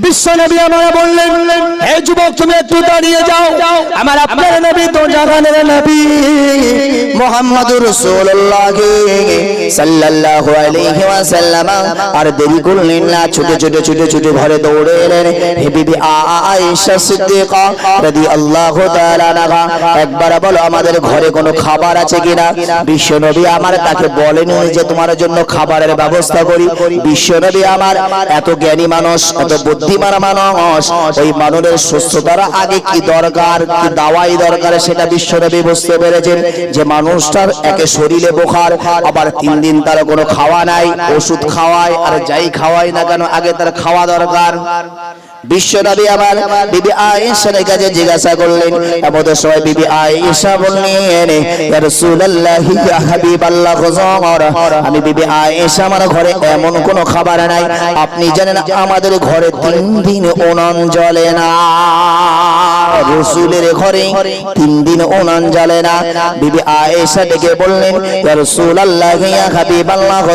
বিশ্বনবী আমার বললেন, হে যুবক তুমি একটু দাঁড়িয়ে যাও, আমার আপনার নবী তো জাহানের নবী মুহাম্মদুর রাসূলুল্লাহ সাল্লাল্লাহু আলাইহি ওয়াসাল্লাম আর দেরি করলেন না, ছুটে ছুটে ছুটে ছুটে ঘরে দৌড়ে এলেন। হে বিবি আয়েশা সিদ্দিকা রাদিয়াল্লাহু তাআলা আনহা, একবার বলো আমাদের ঘরে কোনো খাবার আছে কিনা। বিশ্বনবী আমার তাকে বলেন যে তোমার জন্য খাবারের ব্যবস্থা করি। বিশ্বনবী আমার এত জ্ঞানী মানুষ, এত বুদ্ধিমান মানুষ, ওই মানুষের সুস্থতার আগে কি দরকার, কি দাওয়াই দরকার সেটা বিশ্বনবী বুঝতে পেরেছেন। যে মানুষটার একে শরীরে বোখার, আবার 3 দিন তার কোনো খাওয়া নাই, ওষুধ খাওয়ায় আর যাই খাওয়াই না কেন আগে তার খাওয়া দরকার। বিশ্বনবী আমার বিবি আয়েশার কাছে জিজ্ঞাসা করলেন, এমন সময় বিবি আয়েশা বললেন, ইয়া রাসূলুল্লাহ ইয়া হাবিবাল্লাহ, আমি বিবি আয়েশা আমার ঘরে এমন কোনো খাবার নাই, আপনি জানেন আমাদের ঘরে 3 দিন উনান জ্বলে না। রাসূলের ঘরে 3 দিন উনান জ্বলে না। বিবি আয়েশা ডেকে বললেন, ইয়া রাসূলুল্লাহ ইয়া হাবিবাল্লাহ,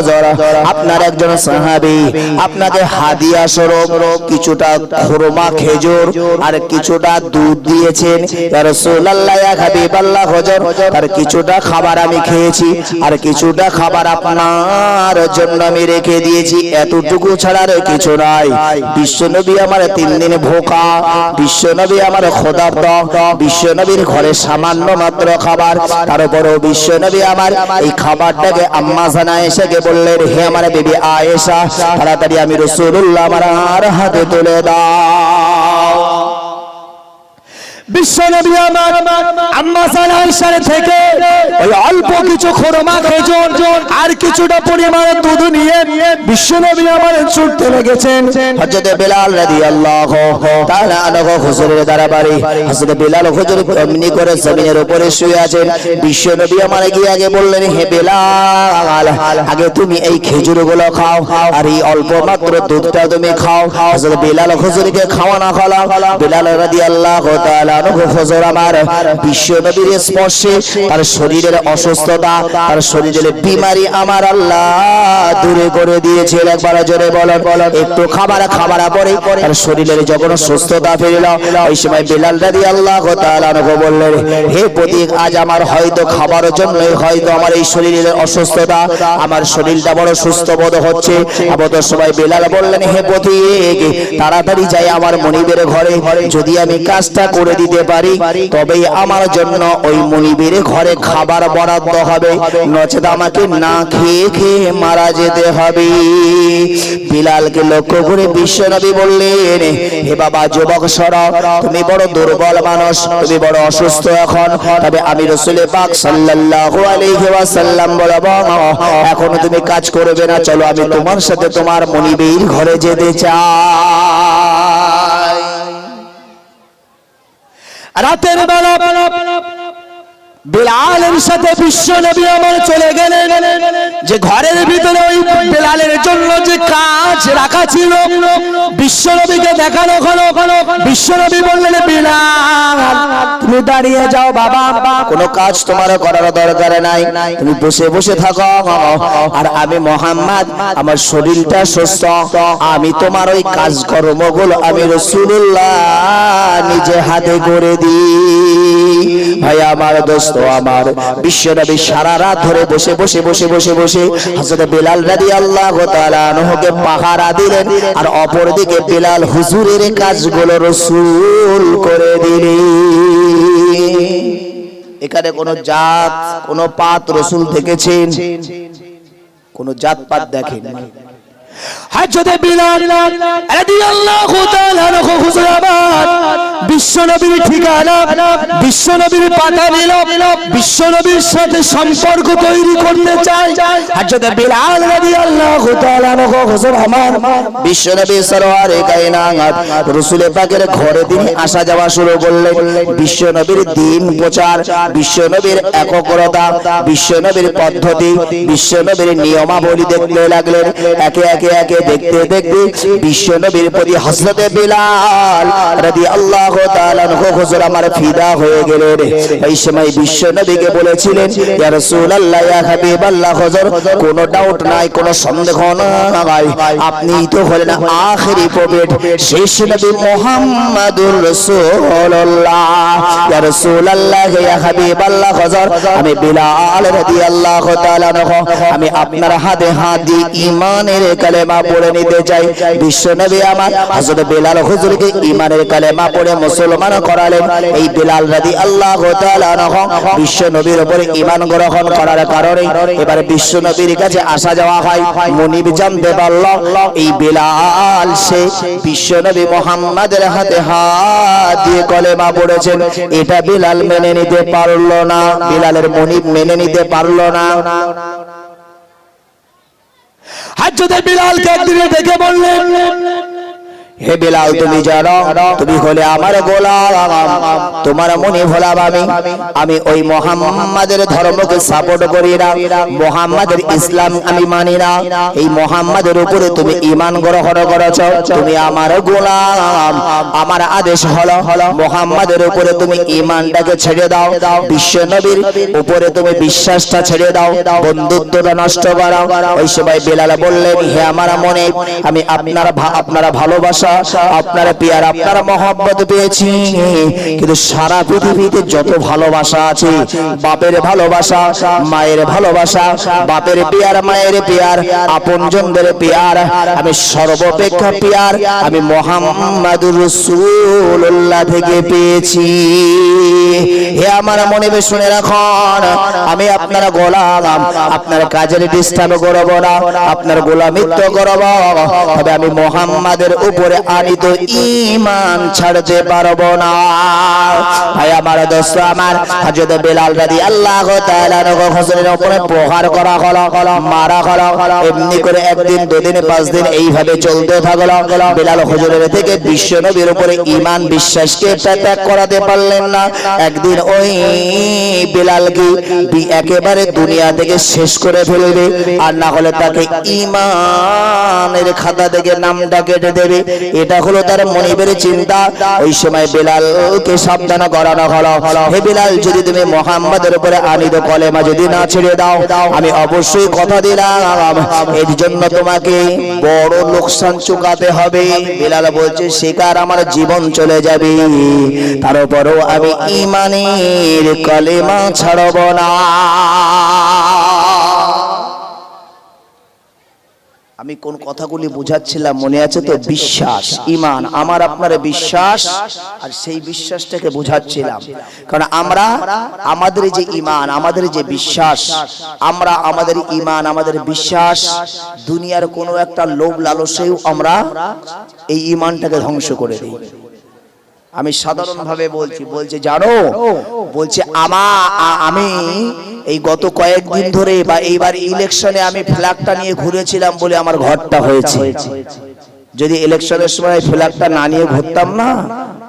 আপনার একজন সাহাবী আপনাকে হাদিয়া স্বরূপ কিছুটা খুরমা খেজুর আর কিছুটা দুধ দিয়েছেন। ইয়া রাসূলুল্লাহ ইয়া হাবিবাল্লাহ, হুজুর আর কিছুটা খাবার আমি খেয়েছি আর কিছুটা খাবার আপনার জন্য আমি রেখে দিয়েছি, এতটুকু ছাড়া আর কিছু নাই। বিশ্বনবী আমার 3 দিন ভোকা, বিশ্বনবী আমার ক্ষুধার্ত, বিশ্বনবীর ঘরে সামান্য মাত্র খাবার, তারপরেও বিশ্বনবী আমার এই খাবারটাকে আম্মা জানা আয়েশাকে বললেন, হে আমার বিবি আয়েশা তাড়াতাড়ি আমি রাসূলুল্লাহ আমার হাতে তুলে দাও। বিশ্বনবী আমার আম্মা জানা আয়েশার থেকে ওই অল্প কিছু খুরমা খেজুর আর কিছুটা পরিমাণে দুধ নিয়ে বিশ্বনবী আমার ছুটতে লেগেছেন। হযরত বিলাল রাদিয়াল্লাহু তাআলা আনহু হুজুরের দরবারে, হযরত বিলাল হুজুর এমনি করে জমিনের উপরে শুয়ে আছেন। বিশ্বনবী আমার গিয়ে আগে বললেন, হে বিলাল আগে তুমি এই খেজুরগুলো খাও আর এই অল্প মাত্র দুধটা তুমি খাও। হযরত বিলাল হুজুরকে খাওয়ানো হলো। বিলাল রাদিয়াল্লাহু তাআলা হুজুর আমার বিশ্বনবীর স্পর্শে তার শরীরের অসুস্থতা, তার শরীরের বিমারি আমার আল্লাহ দূরে করে দিয়েছিল। একবার জোরে বলেন, একটু খাবার পরে তার শরীরের যখন সুস্থতা ফিরল, ওই সময় বিলাল রাদিয়াল্লাহু তাআলা আনহু বললেন, হে প্রতীক আজ আমার হয়তো খাবারের জন্যই হয়তো আমার এই শরীরের অসুস্থতা, আমার শরীরটা বড় সুস্থ বোধ হচ্ছে। এমন সময় বিলাল বললেন, হে প্রতীক তাড়াতাড়ি যাই আমার মনিবের ঘরে, যদি আমি কাজটা করে দিতে পারি তবেই আমার জন্য ওই মনিবের ঘরে খাবার বরাদ্দ হবে, নচেত আমাকে না খেয়ে খেয়ে মারা যেতে হবে। বিলালকে লক্ষ্য করে বিশ্বনবী বললেন, হে বাবা যুবক সরা, তুমি বড় দুর্বল মানুষ, তুমি বড় অসুস্থ এখন, তবে আমি রাসূল পাক সাল্লাল্লাহু আলাইহি ওয়াসাল্লাম বলবো এখন তুমি কাজ করবে না, চলো আমি তোমার সাথে তোমার মনিবের ঘরে যেতে চাই। রাতের বেলা বিলালের সাথে বিশ্বনবী আমার চলে গেলেন। যে ঘরের ভিতরে ওই বিলালের জন্য যে কাজ রাখা ছিল বিশ্বনবীকে দেখানো হলো। বিশ্বনবী বললেন, বিলাল তুমি দাঁড়িয়ে যাও বাবা, কোনো কাজ তোমার করার দরকার নাই, তুমি বসে বসে থাকো আর আমি মুহাম্মদ আমার শরীরটা সুস্থ, আমি তোমার ওই কাজকর্মগুলো আমি রাসূলুল্লাহ নিজে হাতে করে দিই। ভাই আমার দোস্ত আমার, বিশ্বনবী সারা রাত ধরে বসে বসে বসে বসে বসে হযরত বিলাল রাদিয়াল্লাহু তাআলা আনহুকে পাহারা দিলেন, আর অপরদিকে বিলাল হুজুরের কাজগুলো রাসূল করে দিলেন। এখানে কোনো জাত কোনো পাত রাসূল দেখেছেন? কোনো জাত পাত দেখেন? হযরত বিলাল রাদিয়াল্লাহু তাআলা আনহু হুজুর আমার বিশ্বনবীর ঠিকানা, বিশ্বনবীর পাতা নিল, বিশ্বনবীর সাথে সম্পর্ক তৈরি করতে চায়। হযরত বিলাল রাদিয়াল্লাহু তাআলা আনহু হুজুর আমার বিশ্বনবী সরওয়ারে কায়নাত রাসূল পাকের ঘরে তিনি আসা যাওয়া শুরু করলেন। বিশ্বনবীর দ্বীন প্রচার, বিশ্বনবীর একগ্রতা, বিশ্বনবীর পদ্ধতি, বিশ্বনবীর নিয়মাবলী দেখতে লাগলেন। একে একে দেখতে দেখতে বিশ্বনবীর প্রতি হযরত বিলাল রাদিয়াল্লাহু রাদিয়াল্লাহু তাআলা আনহু হুজুর আমার ফিদা হয়ে গেলেন। এই সময় বিশ্ব নবীকে বলেছিলেন, ইয়া রাসূলুল্লাহ, ইয়া হাবিবাল্লাহ, হুজুর কোনো ডাউট নাই, কোনো সন্দেহ নাই, আপনিই তো হলেন আখেরি প্রফেট, শেষ নবী মুহাম্মাদুর রাসূলুল্লাহ। ইয়া রাসূলুল্লাহ, ইয়া হাবিবাল্লাহ, হুজুর আমি বিলাল রাদিয়াল্লাহু তাআলা আনহু আমি আপনার হাতে হাত দিয়ে ঈমানের কালেমা পড়ে নিতে চাই। বিশ্ব নবী আমার হযরত বিলাল হুজুরকে ঈমানের কালেমা পড়ে মুসলমান করালেন। এই বিলাল রাদিয়াল্লাহু তাআলা আনহু বিশ্ব নবীর উপরে ঈমান গ্রহণ করার কারণে এবার বিশ্ব নবীর কাছে আসা যাওয়া হয়। মুনিব জানতে পারল এই বিলাল সে বিশ্ব নবী মুহাম্মাদের হাতে হাত দিয়ে কলেমা পড়েছেন। এটা বিলাল মেনে নিতে পারল না, বিলালের মুনিব মেনে নিতে পারল না। হযরত বিলালকে একদিন ডেকে বললেন, হে বিলাল, তুমি জানো তুমি হলে আমার গোলাম, তোমার মনে হলাম আমি ওই মুহাম্মাদের ধর্মকে সাপোর্ট করি না, মুহাম্মাদের ইসলাম আমি মানি না। এই মুহাম্মাদের উপরে তুমি ঈমান গ্রহণ করেছো, তুমি আমার গোলাম, আমার আদেশ হলো মুহাম্মাদের উপরে তুমি ঈমানটাকে ছেড়ে দাও, বিশ্ব নবীর উপরে তুমি বিশ্বাসটা ছেড়ে দাও, বন্ধুত্বটা নষ্ট করো। ওই সময় বিলাল বললেন, হে আমার মনে আমি আপনারা ভালোবাসা, আপনার পিয়ার, আপনার মহব্বত পেয়েছি, কিন্তু সারা পৃথিবীতে যত ভালোবাসা আছে, বাপের ভালোবাসা, মায়ের ভালোবাসা, বাপের পিয়ার, মায়ের পিয়ার, আপনজনদের পিয়ার, আমি সর্বাপেক্ষা পিয়ার আমি মুহাম্মাদুর রাসূলুল্লাহ থেকে পেয়েছি। হে আমার মনে শুনে রাখুন, আমি আপনার গোলাম, আপনার কাজের ডিস্টার্ব করব না, আপনার গোলামিত্ব করব, তবে আমি মুহাম্মাদের উপরে আনিত ঈমান ছাড়তে পারবো না। ভাই আমার, দোস্ত আমার, হযরত বিলাল রাদিয়াল্লাহু তাআলা হুজুরের উপরে প্রহার করা হলো, মারা হলো। এমনি করে একদিন, দুদিন, 5 দিন এইভাবে চলতে থাকলো। বিলাল হুজুরের থেকে বিশ্ব নবীর উপরে ঈমান বিশ্বাসকে ত্যাগ করাতে পারলেন না। একদিন ওই বিলালকে একেবারে দুনিয়া থেকে শেষ করে ফেলবে, আর না হলে তাকে ঈমানের খাতা থেকে নামটা কেটে দেবে। এটা হলো তার মনিবের চিন্তা। ওই সময় বিলালকে সাবধান করানো হলো, হে বিলাল, যদি তুমি মুহাম্মাদের উপরে আনিত কলেমা যদি না ছেড়ে দাও, আমি অবশ্যই কথা দিলাম এর জন্য তোমাকে বড় লোকসান চুকাতে হবে। বিলাল বলছে, শিকার আমার জীবন চলে যাবে, তারপরও আমি ঈমানের কলেমা ছাড়ব না। আমি কোন কথাগুলি বুঝাচ্ছিলাম মনে আছে তো? বিশ্বাস, ঈমান, আমার আপনার বিশ্বাস, আর সেই বিশ্বাসটাকে বুঝাচ্ছিলাম। কারণ আমরা আমাদের যে ঈমান, আমাদের যে বিশ্বাস, আমরা আমাদের ঈমান, আমাদের বিশ্বাস দুনিয়ার কোনো একটা লোভ লালসেও আমরা এই ঈমানটাকে ধ্বংস করে দিই। আমি সাধারণভাবে বলছি জানো, বলছে আমি এই গত কয়েকদিন ধরে বা এইবার ইলেকশনে আমি ফ্ল্যাগটা নিয়ে ঘুরেছিলাম বলে আমার ঘরটা হয়েছে। যদি ইলেকশনের সময় ফ্ল্যাগটা না নিয়ে ঘুরতাম না,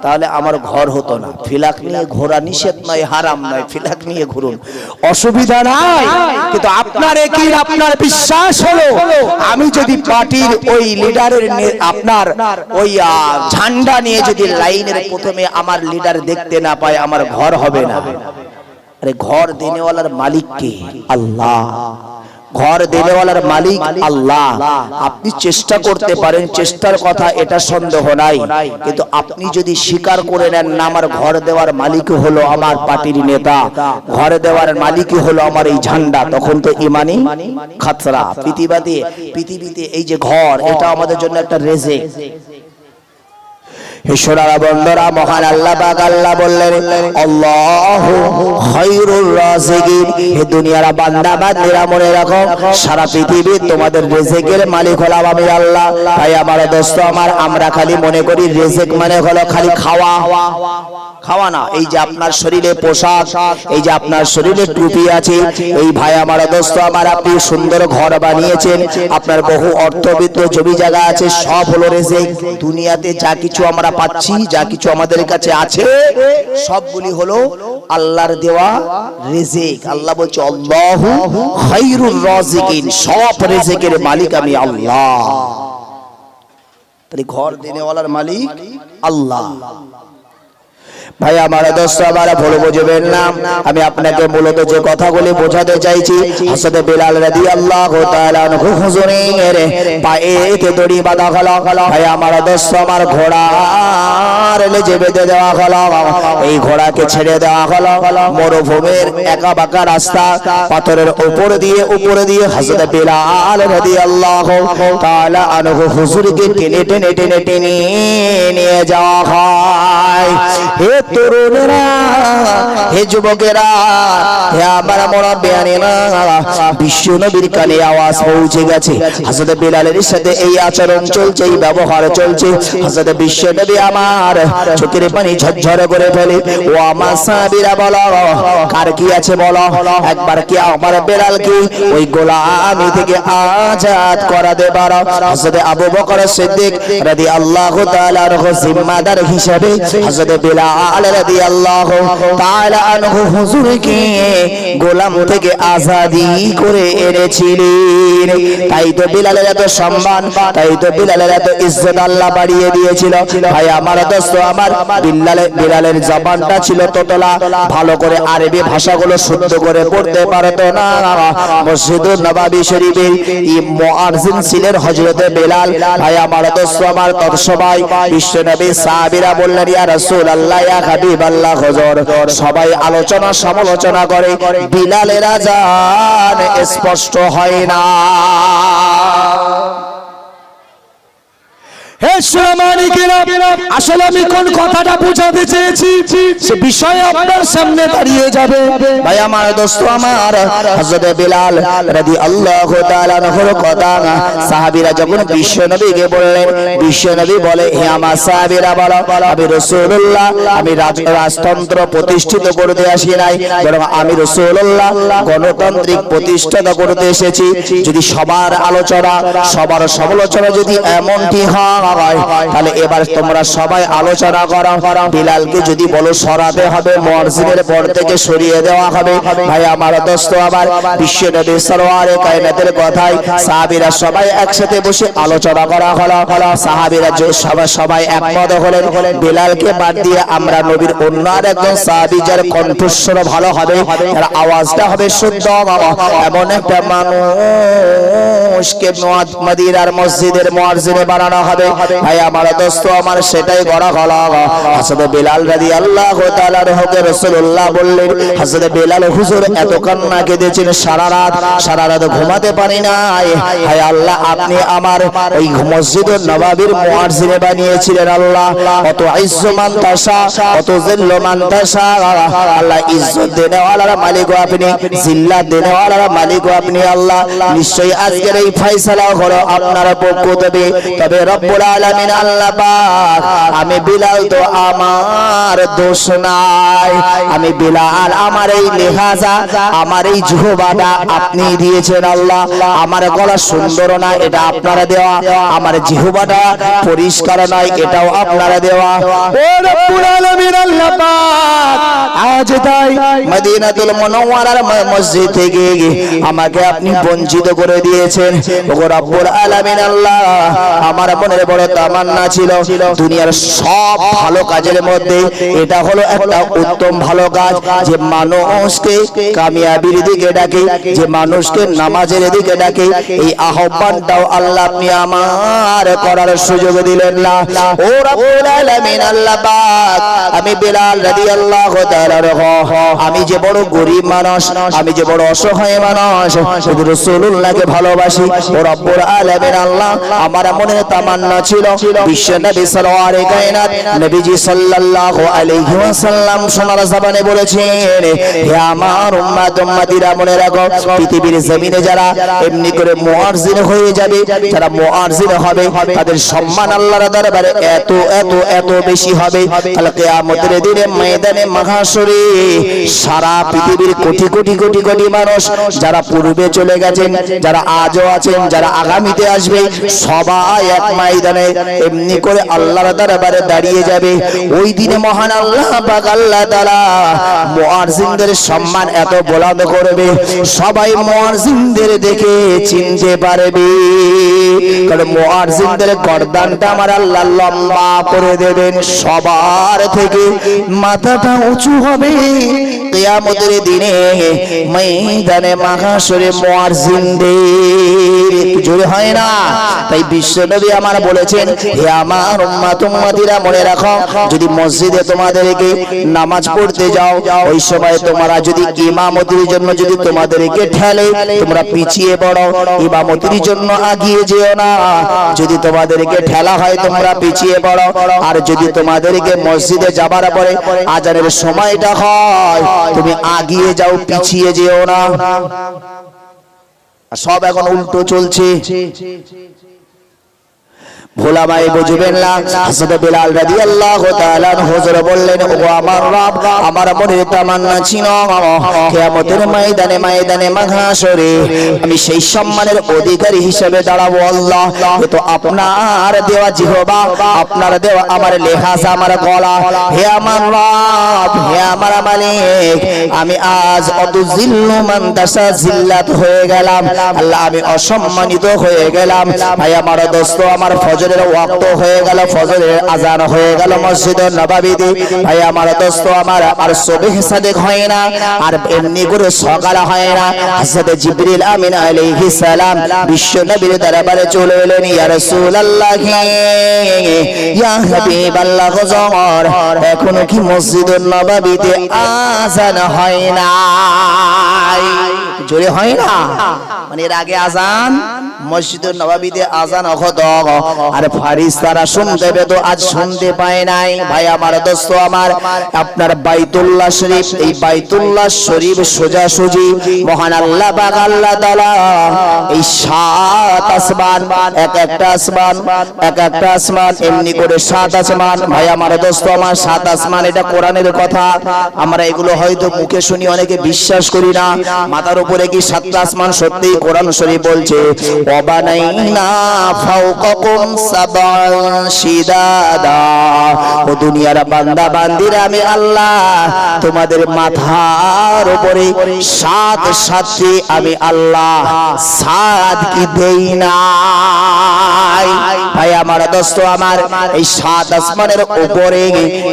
তাহলে আমার ঘর হতো না। ফ্ল্যাগ নিয়ে ঘোরা নিষেধ নয়, হারাম নয়, ফ্ল্যাগ নিয়ে ঘুরুন, অসুবিধা নাই। কিন্তু আপনার কি আপনার বিশ্বাস হলো, আমি যদি পার্টির ওই লিডারের আপনার ওই ঝান্ডা নিয়ে যদি লাইনের প্রথমে আমার লিডার দেখতে না পায়, আমার ঘর হবে না। আরে ঘর দেনেওয়ালার মালিক কে? আল্লাহ। ঘর দেনেওয়ালার মালিক আল্লাহ। আপনি চেষ্টা করতে পারেন, চেষ্টার কথা এটা সন্দেহ নাই, কিন্তু আপনি যদি স্বীকার করে নেন না আমার ঘর দেওয়ার মালিক হলো আমার পার্টির নেতা, ঘর দেওয়ার মালিক হলো আমার এই ঝান্ডা, তখন তো ঈমানি খাতরা। পৃথিবীতে এই যে ঘর, এটা আমাদের জন্য একটা রেজেক। সোনারা বন্ধুরা, মহান আল্লাহ পাক আল্লাহ বললেন, আল্লাহু খায়রুর রাযিকিন। হে দুনিয়ার বান্দা বান্দিরা মনে রাখো, সারা পৃথিবী তোমাদের রিজিকের মালিক হলাম আমি আল্লাহ। ভাই আমার, দোস্ত আমার, আমরা খালি মনে করি রিজিক মানে হলো খালি খাওয়া না। এই যে আপনার শরীরে পোশাক, এই যে আপনার শরীরে টুপি আছে, এই ভাই আমার, দোস্ত আমার, আপনি সুন্দর ঘর বানিয়েছেন, আপনার বহু অর্থবিত্ত জমি জায়গা আছে, সব হলো রিজিক। দুনিয়াতে যা কিছু আমরা পাচ্ছি, যা কিছু আমাদের কাছে আছে, সবগুলি হলো আল্লাহর দেওয়া রিজিক। আল্লাহ বলছে, আল্লাহু খায়রুর রাযিকিন, সব রিজিকের মালিক আমি আল্লাহ। তাহলে ঘর দেনেওয়ালার মালিক আল্লাহ। ভাই আমার দোস্ত আমার ভুল বুঝবেন না, আমি আপনাকে মূলত যে কথাগুলি বোঝাতে চাইছি, হযরত বিলাল রাদিয়াল্লাহু তাআলা আনহু হুজুরের পায়েতে দড়ি বাঁধা হলো। ভাই আমার দোস্ত আমার ঘোড়ার লেজে বেঁধে দেওয়া হলো। এই ঘোড়াকে ছেড়ে দেওয়া হলো মরুভূমির একা বাঁকা রাস্তা, পাথরের উপরে দিয়ে হযরত বিলাল রাদিয়াল্লাহু তাআলা আনহু হুজুরকে টেনে টেনে টেনে টেনে নিয়ে যাওয়া হয়। হে তরুণেরা, হে যুবকেরা, হে আমার মুরব্বিয়ানেরা, বিশ্ব নবীর কানে আওয়াজ পৌঁছে গেছে। হযরত বিলালের সাথে এই আচরণ চলছে, এই ব্যবহার চলছে। হযরত বিশ্ব নবী আমার চোখের পানি ঝরঝর করে ফেলে। ও আমার সাহাবীরা বলো, কার কি আছে বলো, একবার কি আমার বিলালকে ওই গোলামি থেকে আজাদ করা দেবার হযরত আবু বকর সিদ্দিক রাদিয়াল্লাহু তাআলা আনহু জিম্মাদার হিসেবে হযরত বিলাল রাদিয়াল্লাহু তাআলা আনহু হুজুরকে গোলাম থেকে আজাদি করে এনেছিলেন। তাই তো বিলালের এত সম্মান, তাই তো বিলালের এত ইজ্জত আল্লাহ বাড়িয়ে দিয়েছিল। ভাই আমার দোস্ত আমার, বিলালের জবানটা ছিল তোতলা, ভালো করে আরবি ভাষাগুলো শুদ্ধ করে পড়তে পারতো না। মসজিদুন নববী শরীফের মুয়াজ্জিন ছিলেন হযরত বিলাল। ভাই আমার দোস্ত আমার, তৎসময় বিশ্বনবী সাহাবীরা বললেন, ইয়া রাসূলুল্লাহ, ইয়া হাবিবাল্লাহ, হুজুর সবাই আলোচনা সমালোচনা করে, বিলালের আযান স্পষ্ট হয় না। হে শ্রোমানিকেরা, আসলে আমি কোন কথাটা বোঝাতে চেয়েছি সে বিষয়ে আপনার সামনে দাঁড়িয়ে যাবে। ভাই আমার দোস্ত আমার, হযরত বিলাল রাদিয়াল্লাহু তাআলা আনহুর কথা সাহাবীরা যখন বিশ্বনবীকে বললেন, বিশ্বনবী বলে, হে আমার সাহাবীরা বলো, আমি রাসূলুল্লাহ, আমি রাজতন্ত্র প্রতিষ্ঠিত করতে আসি নাই, বরং আমি রাসূলুল্লাহ গণতান্ত্রিক প্রতিষ্ঠাতা করতে এসেছি। যদি সবার আলোচনা সবার সমালোচনা যদি এমনটি হয়, তাহলে এবার তোমরা সবাই আলোচনা করো, বিলালকে যদি বলো সরাতে হবে, মুয়াজ্জিনের পর থেকে সরিয়ে দেওয়া হবে। ভাই আমার দোস্ত আমার, বিশ্বনবী সরওয়ারে কায়নাতের কথাই সাহাবীরা সবাই একসাথে বসে আলোচনা করা হলো। সাহাবীরা সবাই একমত হলেন, বিলালকে বাদ দিয়ে আমরা নবীর অন্য আর একজন সাহাবী যার কণ্ঠস্বর ভালো হবে, তার আওয়াজটা হবে শুদ্ধ, এমন একটা মানুষকে মদিনার মসজিদের মুয়াজ্জিনে বানানো হবে। ভাই আমার দোস্ত আমার, সেটাই করা হলো। হযরত বিলাল রাদিয়াল্লাহু তাআলা আনহুকে রাসূলুল্লাহ বললেন, হযরত বিলাল হুজুর এত কান্না কেঁদেছেন, সারা রাত ঘুমাতে পারি নাই। হায় আল্লাহ, আপনি আমার ওই মসজিদুন নববীর মুয়াজ্জিনে বানিয়েছিলেন। আল্লাহ, কত ইজ্জত মান তাশা, কত জিল্ল মান তাশা। আল্লাহ, ইজ্জত দেনেওয়ালার মালিক আপনি, জিল্লাত দেনেওয়ালার মালিক আপনি। আল্লাহ, নিশ্চয়ই আজকের এই ফয়সালা হলো আপনার পক্ষ থেকে। তবে রব্বুল আলামিন আল্লাহ পাক, আমি বিলাল তো আমার দোষ নাই, আমি বিলাল আমার এই লেহাজা, আমার এই জিহ্বাটা আপনি দিয়েছেন। আল্লাহ, আমার গলা সুন্দর না, এটা আপনারা দেওয়া, আমার জিহ্বাটা পরিষ্কার নয়, এটাও আপনারা দেওয়া। ও রব্বুল আলামিন আল্লাহ পাক, আজ তাই মদিনাতুল মুনাওয়ারার মসজিদ থেকে আমাকে আপনি বঞ্চিত করে দিয়েছেন। ও রব্বুল আলামিন আল্লাহ, আমার মনের বড় তামান্না ছিল দুনিয়ার সব ভালো কাজের মধ্যে এটা হলো একটা উত্তম ভালো কাজ, যে মানুষকে কামিয়াবির দিকে ডাকে, যে মানুষকে নামাজের দিকে ডাকে। এই আহ্বানটাও আল্লাহ আপনি আমার করার সুযোগ দিলেন না। ও রব্বুল আলামিন আল্লাহ পাক, আমি বিলাল রাদিয়াল্লাহু তাআলা আমি যে বড় গরীব মানুষ, আমি যে বড় অসহায় মানুষ, শুধু রাসূলুল্লাহকে ভালোবাসি। ও রব্বুল আলামিন আল্লাহ, আমার মনে তামান্না ছিল বিশ্বনবী সরওয়ারে কায়নাত নবীজি সাল্লাল্লাহু আলাইহি ওয়াসাল্লাম সোনার জবানে বলেছেন, হে আমার উম্মত উম্মতিরা, মনে রাখো, পৃথিবীর জমিনে যারা এমনি করে মুয়াজ্জিন হয়ে যাবে, যারা মুয়াজ্জিন হবে, তাদের সম্মান আল্লাহর দরবারে এত এত এত বেশি হবে। কাল কিয়ামতের দিনে ময়দানে মাহশরে সারা পৃথিবীর কোটি কোটি কোটি কোটি মানুষ যারা পূর্বে চলে গেছেন, যারা আজও আছেন, যারা আগামীতে আসবে, সবাই এক ময়দানে ময়দানে এমনি করে আল্লাহর দরবারে দাঁড়িয়ে যাবে। ওই দিনে মহান আল্লাহ পাক আল্লাহ তাআলা মুয়াজ্জিনদের সম্মান এত বুলন্দ করবে, সবাই মুয়াজ্জিনদের দেখে চিনতে পারবে। কারণ মুয়াজ্জিনদের গর্দানটা আমার আল্লাহ লম্বা করে দেবেন, সবার থেকে মাথাটা উঁচু হবে। কিয়ামতের দিনে ময়দানে মাহশরে মুয়াজ্জিনদের জোরে হয় না। তাই বিশ্বনবী আমার বলেছেন, হে আমার উম্মত উম্মতিরা মনে রাখো, যদি মসজিদে তোমাদেরকে নামাজ পড়তে যাও, ওই সময় তোমরা যদি ইমামতির জন্য যদি তোমাদেরকে ঠেলে, তোমরা পিছিয়ে পড়ো, ইমামতির জন্য আগিয়ে যেও না। যদি তোমাদেরকে ঠেলা হয় তোমরা পিছিয়ে পড়ো। আর যদি তোমাদেরকে মসজিদে যাবার পরে আজানের সময়টা হয়, তুমি আগিয়ে যাও, পিছিয়ে যেও না। সব এখন উল্টো চলছে। ভোলা ভাই বুঝবেন না। হযরত বিলাল রাদিয়াল্লাহু তাআলা হুজুর বললেন, ও আমার রব, আমার মনের তামান্না ছিল কিয়ামতের ময়দানে ময়দানে মাহশরে আমি সেই সম্মানের অধিকারী হিসেবে দাঁড়াবো। আল্লাহ, এ তো আপনার দেওয়া জিহবা, আপনার দেওয়া আমার লেহাজ, আমার গলা। হে আমার রব, হে আমার মালিক, আমি আজ অতুজিল্লু মান তাশা জিল্লাত হয়ে গেলাম। আল্লাহ, আমি অসম্মানিত হয়ে গেলাম। ভাই আমার দোস্ত, আমার ফজরের ওয়াক্ত হয়ে গেল, ফজরের আজান হয়ে গেল মসজিদুন নববীতে। ভাই আমার দোস্ত আমার, আর সুবহ সাদেক হয় না, আর এমনি করে সকাল হয় না। হযরত জিবরিল আমিন আলাইহিস সালাম বিশ্ব নবীর দরবারে চলে এলেন। ইয়া রাসূলুল্লাহ, ইয়া হাবিবাল্লাহ, হুজুর এখনো কি মসজিদুন নববীতে আজান হয় না? জোরে হয় না, মানে এর আগে আজান মসজিদুন নববীতে আজান হতো, আর ফারিস্তারা শুনতে পেত, আজ শুনতে পায় নাই। ভাই আমার দোস্ত আমার, আপনার বাইতুল্লাহ শরীফ, এই বাইতুল্লাহ শরীফ সোজাসুজি মহান আল্লাহ পাক আল্লাহ তাআলা এই 7 আসমান, এক একটা আসমান, এক একটা আসমান, এমনি করে 7 আসমান। ভাই আমার দোস্ত আমার, 7 আসমান, এটা কোরআনের কথা। আমরা এগুলো হয়তো মুখে শুনি, অনেকে বিশ্বাস করি না। মাথার উপরে কি 7টা আসমান? সত্যি কোরআন শরীফ বলছে, ওয়াবানাইনা ফাওকাকুম সাবান শিদাদা। ও দুনিয়ার বান্দা বান্দিরা, আমি আল্লাহ তোমাদের মাথার উপরে 7 সাতটি আমি আল্লাহ 7 কি দেই না। ভাই আমার দোস্ত আমার, এই 7 আসমানের উপরে,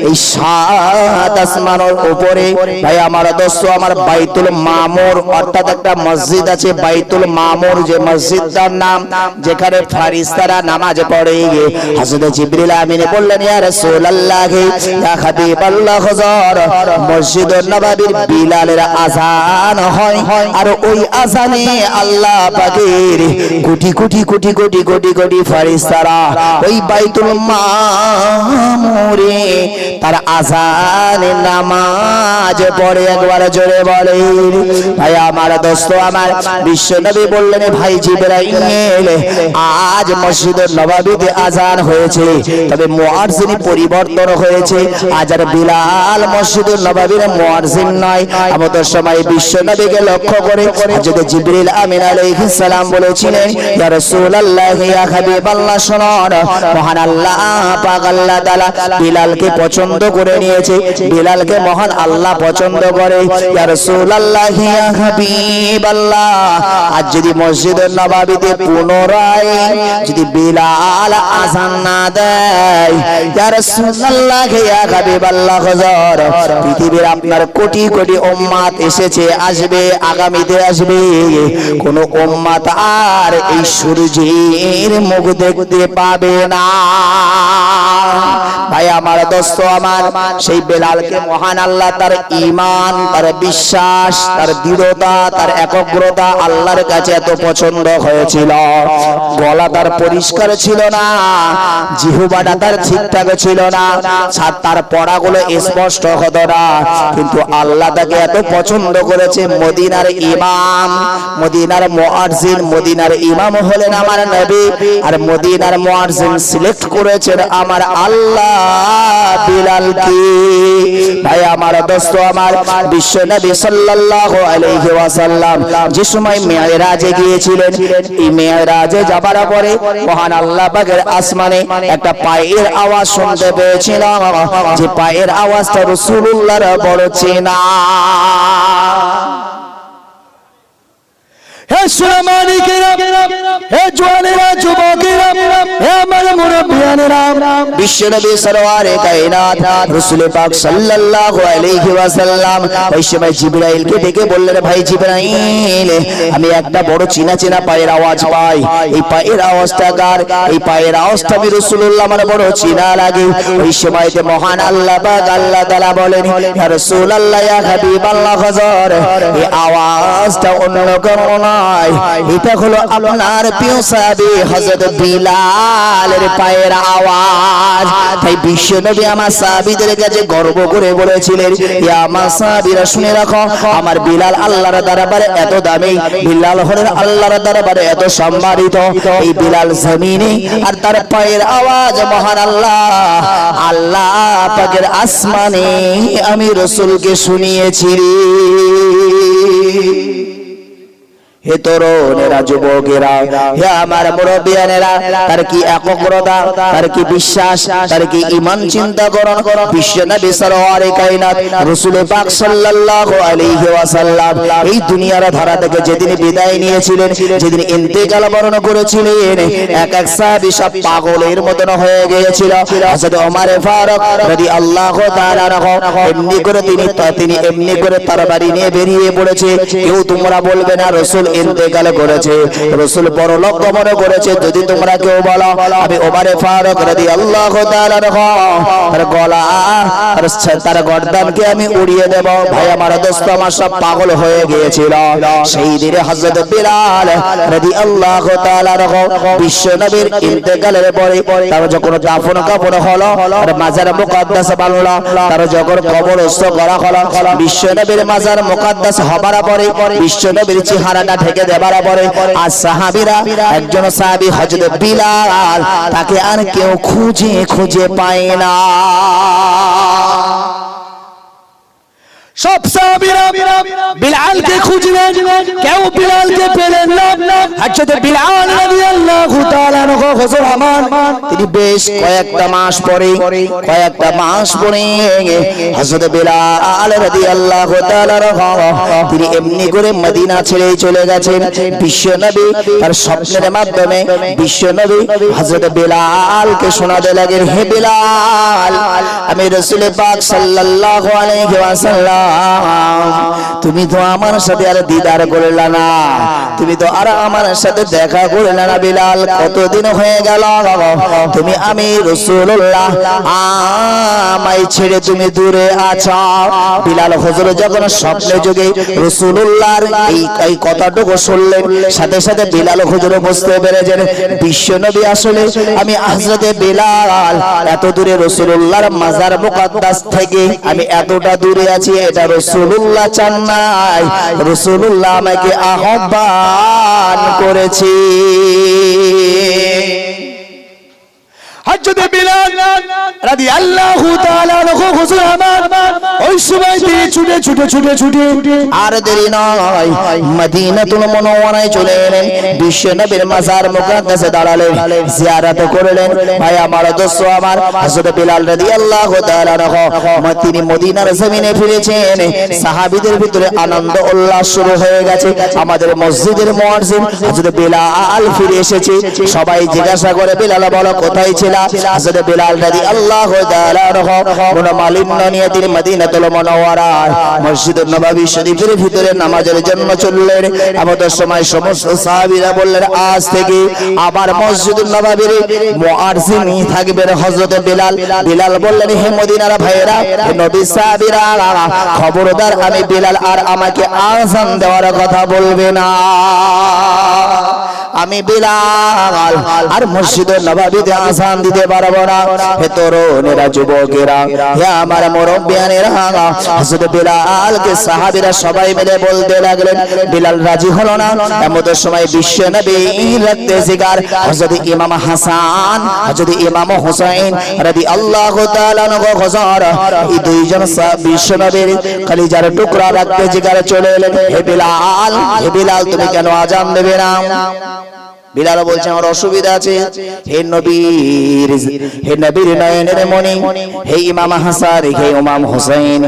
এই 7 আসমানের উপরে ভাই আমার দোস্ত আমার বাইতুল মামুর, অর্থাৎ একটা মসজিদ আছে বাইতুল মামুর, যে মসজিদটার নাম যেখানে ফারিস্তারা নামাজ পড়ে। হযরত জিবরিল আমিন বললেন, ইয়া রাসূলুল্লাহ, ইয়া হাবিবাল্লাহ, হুজুর মসজিদুন নববীর বিলালের আযান হয়, আর ওই আযানে আল্লাহ পাকের কোটি কোটি কোটি কোটি কোটি কোটি ফারিস্তারা ওই বাইতুল মামুরে তার আযানে নামাজ পড়ে। একবার জোরে বলেন। ভাই আমার দোস্ত আমার, বিশ্ব নবী বললেন, ভাই জিবরাইল, আজ মসজিদুন নববীতে আযান হয়েছে, তবে মুয়াজ্জিন পরিবর্তন হয়েছে। আজ আর বিলাল মসজিদুন নববীর মুয়াজ্জিন নয়। আমাদের সময় বিশ্ব নবীকে লক্ষ্য করে হযরত জিবরিল আমিন আলাইহিস সালাম বলেছিলেন, ইয়া রাসূলুল্লাহ, ইয়া হাবিবাল্লাহ, শুনুন, মহান আল্লাহ পাক আল্লাহ তাআলা বিলালকে পছন্দ করে নিয়েছে। বিলালকে মহান আল্লাহ পছন্দ করে। ইয়া রাসূলুল্লাহ, ইয়া হাবিবাল্লাহ, আজ যদি মসজিদুন নববীতে পুনরায় যদি বিলাল আযান না দেয়, ইয়া রাসূলুল্লাহ, ইয়া হাবিবাল্লাহ, হুজুর পৃথিবীর আপনার কোটি কোটি উম্মত এসেছে, আসবে, আগামীতে আসবে, কোন উম্মত আর এই সূর্যের মুখ দেখতে পাবে না। ভাই আমার দোস্ত আমার, সেই বেলালকে মহান আল্লাহ তার ঈমান, তার বিশ্বাস, তার দৃঢ়তা, তার একগ্রতা আল্লাহর কাছে এত পছন্দ হয়েছিল। গলা তার পরিষ্কার ছিল না, জিহ্বাটা তার ঠিকঠাক ছিল না, তার পড়াগুলো স্পষ্ট হতো না, কিন্তু আল্লাহ তাকে এত পছন্দ করেছে। মদিনার ইমাম, মদিনার মুয়াজ্জিন, মদিনার ইমাম হলেন আমার নবী, আর মদিনার মুয়াজ্জিন সিলেক্ট করেছেন আমার আল্লাহ বিলাল কি ভাই আমার দোস্ত আমার বিশ্ব নবী সাল্লাল্লাহু আলাইহি ওয়াসাল্লাম যে সময় মিরাজে গিয়েছিলেন এই মিরাজে যাবার পরে মহান আল্লাহ পাকের আসমানে একটা পায়ের আওয়াজ শুনতে পেয়েছিলাম যে পায়ের আওয়াজটা রাসূলুল্লাহর বড় চেনা হে সুলামানিকেরা হে জওয়ানেরা যুবকেরা হে আমার মুরব্বিয়ানেরা বিশ্বনবী সরওয়ারে কায়নাত রাসূল পাক সাল্লাল্লাহু আলাইহি ওয়াসাল্লাম ওই সময় জিবরাইলকে ডেকে বললেন ভাই জিবরাইল আমি একটা বড় চিনা চিনা পায়ের আওয়াজ পাই এই পায়ের আওয়াজটা কার এই পায়ের আওয়াজটা আমি রাসূলুল্লাহ আমার বড় চিনা লাগে ওই সময়তে মহান আল্লাহ পাক আল্লাহ তাআলা বলেন ইয়া রাসূলুল্লাহ ইয়া হাবিবাল্লাহ হযর এই আওয়াজটা অন্যরকম না এটা হলো আপনার প্রিয় সাহাবী হযরত বিলালের পায়ের আওয়াজ তাই বিশ্বনবী আমার সাহাবীদের কাছে গর্ব করে বলেছিলেন ইয়া আমার সাহাবীরা শুনে রাখো আমার বিলাল আল্লাহর দরবারে এত দামি বিলাল হলেন আল্লাহর দরবারে এত সম্মানিত এই বিলাল জমিনে আর তার পায়ের আওয়াজ মহান আল্লাহ পাকের আসমানে আমি রাসূলকে শুনিয়েছি হে তরুণেরা যুবকেরা হে আমার মুরব্বিয়ানেরা তার কি একগ্রতা তার কি বিশ্বাস তার কি ঈমান চিন্তা করুন বিশ্বনবী সরওয়ারে কায়নাত রাসূল পাক সাল্লাল্লাহু আলাইহি ওয়াসাল্লাম এই দুনিয়ার ধারা থেকে যেদিন বিদায় নিয়েছিলেন যেদিন ইন্তেকাল বরণ করেছিলেন এক এক সাহাবী সব পাগলের মতন হয়ে গিয়েছিল হযরত ওমর ফারুক রাদিয়াল্লাহু তাআলা এমনি করে তিনি এমনি করে তরবারি নিয়ে বেরিয়ে পড়েছে কেউ তোমরা বলবে না রাসূল ইন্তেকাল করেছে রাসূল পরলোক গমন করেছে যদি তোমরা কেউ বলো আমি ওমর ফারুক রাদিয়াল্লাহু তাআলা তার গলা আর তার গর্দানকে আমি উড়িয়ে দেব ভাই আমার দোস্ত আমার সব পাগল হয়ে গিয়েছিল সেই দিনে হযরত বিলাল রাদিয়াল্লাহু তাআলা বিশ্বনবীর ইন্তেকালের পরে তার যখন দাফন কাফন হলো আর মাজার মুকদ্দাস বানালো তার যখন কবরস্থ করা হলো বিশ্বনবীর মাজার মুকদ্দাস হবার পরে বিশ্বনবীর চেহারাটা ঢেকে দেবার পরে আর সাহাবীরা একজন সাহাবী হযরত বিলাল তাকে আর কেউ খুঁজে পায় না সব সাহাবীরা বিলালকে খুঁজলেন কেউ বিলালকে পেলেন না হযরত বিলাল রাদিয়াল্লাহু তাআলা হুজুর আমার তিনি বেশ কয়েকটা মাস পরে হযরত বিলাল রাদিয়াল্লাহু তাআলা তিনি এমনি করে মদিনা ছেড়ে চলে গেছেন বিশ্বনবী তার স্বপ্নের মাধ্যমে বিশ্বনবী হযরত বিলালকে শোনাতে লাগেন হে বিলাল আমি রাসূল পাক সাল্লাল্লাহু আলাইহি ওয়াসাল্লাম তুমি তো আমার সাথে আর দিদার করলে না তুমি তো আর আমার সাথে দেখা করলে না বিলাল কতদিন হয়ে গেল তুমি আমি রাসূলুল্লাহ আমায় ছেড়ে তুমি দূরে আছো বিলাল হুজুর যখন স্বপ্নে যোগে রাসূলুল্লাহর এই কথাটুকু শুনলেন সাথে সাথে বিলাল হুজুর বুঝতে পেরেছেন বিশ্বনবী আসলে আমি হযরত বিলাল এত দূরে রাসূলুল্লাহর মাজার মুকদ্দাস থেকে আমি এতটা দূরে আছি এটা রাসূলুল্লাহ চান নাই রাসূলুল্লাহ আমাকে আহ্বান করেছে হযরত বিলাল রাদিয়াল্লাহু তাআলা হুজুর আমার ওই সময় তিনি ছুটে আর দেরি নয় মদিনাতুল মুনাওয়ারায় চলে এলেন বিশ্বনবীর মাজার মুকদ্দাসে দাঁড়ালেন জিয়ারত করলেন ভাই আমার দোস্ত আমার হযরত বিলাল রাদিয়াল্লাহু তাআলা তিনি মদিনার জমিনে ফিরেছেন সাহাবীদের ভিতরে আনন্দ উল্লাস শুরু হয়ে গেছে আমাদের মসজিদের মুয়াজ্জিন হযরত বিলাল ফিরে এসেছে সবাই জিজ্ঞাসা করে বিলাল বলো কোথায় ছিল হযরত বিলাল রাদিয়াল্লাহু তাআলা মনোমালিন্য নিয়ে তিনি মদিনাতুল মুনাওয়ারায় মসজিদুন নববী শরীফের ভিতরে নামাজের জন্য চললেন আমাদের সময় সমস্ত সাহাবীরা বললেন আজ থেকে আবার মসজিদুন নববীর মুয়াজ্জিন থাকবেন হযরত বিলাল বললেন হে মদিনার ভাইয়েরা হে নবী সাহাবীরা খবরদার আমি বিলাল আর আমাকে আযান দেওয়ার কথা বলবে না আমি বিলাল আর মসজিদুন নববীতে আযান দিতে পারবো না হে তরুণেরা যুবকেরা হে আমার মুরব্বিয়ানেরা হযরত বিলালকে সাহাবীরা সবাই মিলে বলতে লাগলেন। বিলাল রাজি হলো না। এমন সময় বিশ্ব নবী রাখতে জিগার হযরত ইমাম হাসান হযরত ইমাম হুসাইন রাদিয়াল্লাহু তাআলা আনহু হুজুর এই দুইজন বিশ্ব নবীর কলিজার টুকরা রাখতে জিগার চলে এলেন। হে বিলাল তুমি কেন আযান দেবে না? বিলাল বলছে আমার অসুবিধা আছে। হে নবীর নয়নের মণি, হে ইমাম হাসান, হে ইমাম হুসাইন,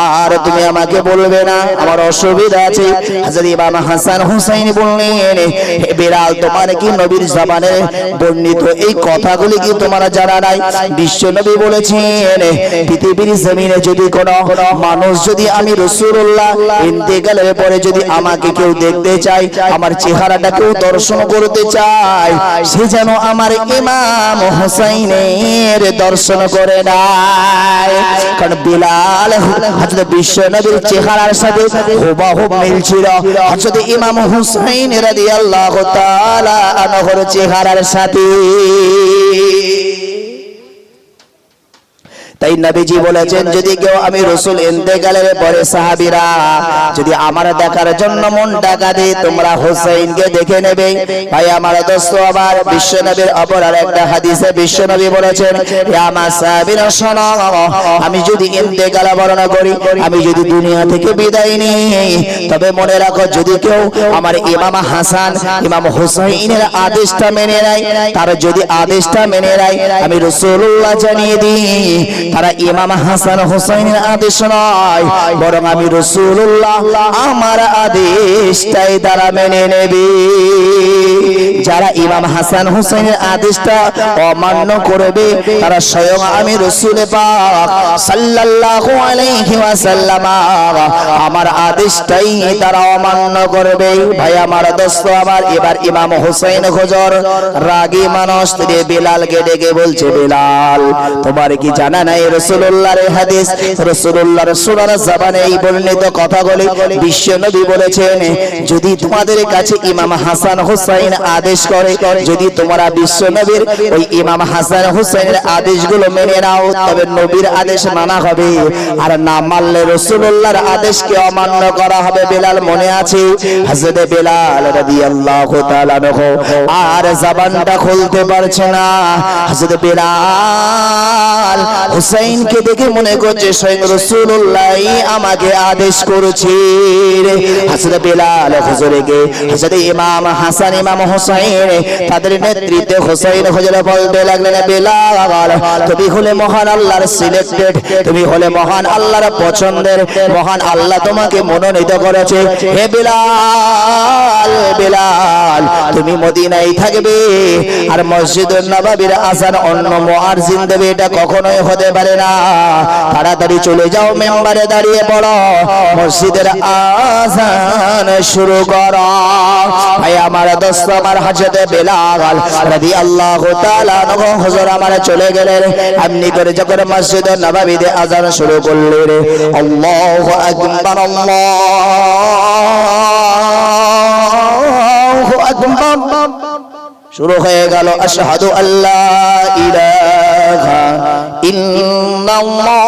আর তুমি আমাকে বলবে না আমার অসুবিধা আছে? হযরত ইমাম হাসান হুসাইন বললেন, হে বিলাল তোমার কি নবীর জবানে বর্ণিত এই কথাগুলি কি তোমার জানা নাই? বিশ্ব নবী বলেছেন পৃথিবীর জমিনে যদি কোনো মানুষ যদি আমি রাসূলুল্লাহ ইন্তেকালের পরে যদি আমাকে কেউ দেখতে চায়, আমার চেহারাটা কেউ দর্শন করতে চায়, সে যেন আমার ইমাম হুসাইনের দর্শন করে নেয়। কারণ বিলাল হযরত বিশ্ব নবীর চেহারার সাথে হুবহু মিল ছিল হযরত ইমাম হুসাইন রাদিয়াল্লাহু তাআলা আনহুর চেহারার সাথে। তাই নবীজি বলেছেন যদি কেউ আমি রাসূল ইন্তেকালের পরে সাহাবীরা যদি আমার দেখার জন্য মন টাকা দেয় তোমরা হুসাইনকে দেখে নেবে। ভাই আমার দোস্ত আমার বিশ্ব নবীর অপর আরেকটা হাদিসে বিশ্ব নবী বলেছেন ইয়া আমার সাহাবীরা শোনো, আমি যদি ইন্তেকাল বরণ করি, আমি যদি দুনিয়া থেকে বিদায় নিই, তবে মনে রাখো যদি কেউ আমার ইমাম হাসান ইমাম হুসাইনের আদেশটা মেনে নেয়, তার যদি আদেশটা মেনে নেয়, আমি রাসূলুল্লাহ জানিয়ে দিই তারা ইমাম হাসান হুসাইনের আদেশ নয় বরং আমি রাসূলুল্লাহ আমার আদেশটাই তারা মেনে নেবে। যারা ইমাম হাসান হুসাইনের আদেশটা অমান্য করবে তারা স্বয়ং আমি রাসূল পাক সাল্লাল্লাহু আলাইহি ওয়াসাল্লাম আমার আদেশটাই তারা অমান্য করবে। ভাই আমার দোস্ত আমার এবার ইমাম হুসাইন হুজুর রাগী মানুষ তিনি বিলালকে ডেকে বলছে, বিলাল তোমার কি জানা নাই রাসূলুল্লাহর হাদিস, রাসূলুল্লাহর সুন্নাহ জবানে এই বর্ণিত কথাগুলি বিশ্ব নবী বলেছেন যদি তোমাদের কাছে ইমাম হাসান হুসাইন আদেশ করে, যদি তোমরা বিশ্ব নবীর ওই ইমাম হাসান হুসাইনের আদেশগুলো মেনে নাও তবে নবীর আদেশ মানা হবে, আর না মানলে রাসূলুল্লাহর আদেশকে অমান্য করা হবে। বিলাল মনে আছে হযরত বিলাল রাদিয়াল্লাহু তাআলা আনহু আর জবানটা খুলতে পারছে না। হযরত বিলাল হুসাইনকে দেখে মনে করছে স্বয়ং রাসূলুল্লাহই আমাকে আদেশ করেছে। হযরত বিলাল হুজুরকে হযরত ইমাম হাসান ইমাম হুসাইন তাদের নেতৃত্বে হুসাইন হুজুর বলতে লাগলেন, বিলাল তুমি হলে মহান আল্লাহর সিলেক্টেড, তুমি হলে মহান আল্লাহর পছন্দের, মহান আল্লাহ তোমাকে মনোনীত করেছে। হে বিলাল বিলাল তুমি মদিনায় থাকবে আর মসজিদুন নববীর আযান অন্য মুয়াজ্জিন দেবে, এটা কখনোই হতে পারে না। তাড়াতাড়ি চলে যাও মেম্বারে দাঁড়িয়ে পড়ো, মসজিদের আযান শুরু করো। ভাই আমার দোস্ত আমার হযরত বিলাল রাদিয়াল্লাহু তাআলা আনহু হুজুর আমার চলে গেলেন। এমনি করে যখন মসজিদুন নববীতে আযান শুরু করলেন, আল্লাহু আকবার আল্লাহু আকবার শুরু হয়ে গেল। আশহাদু আল্লা ইলাহা ইল্লাল্লাহ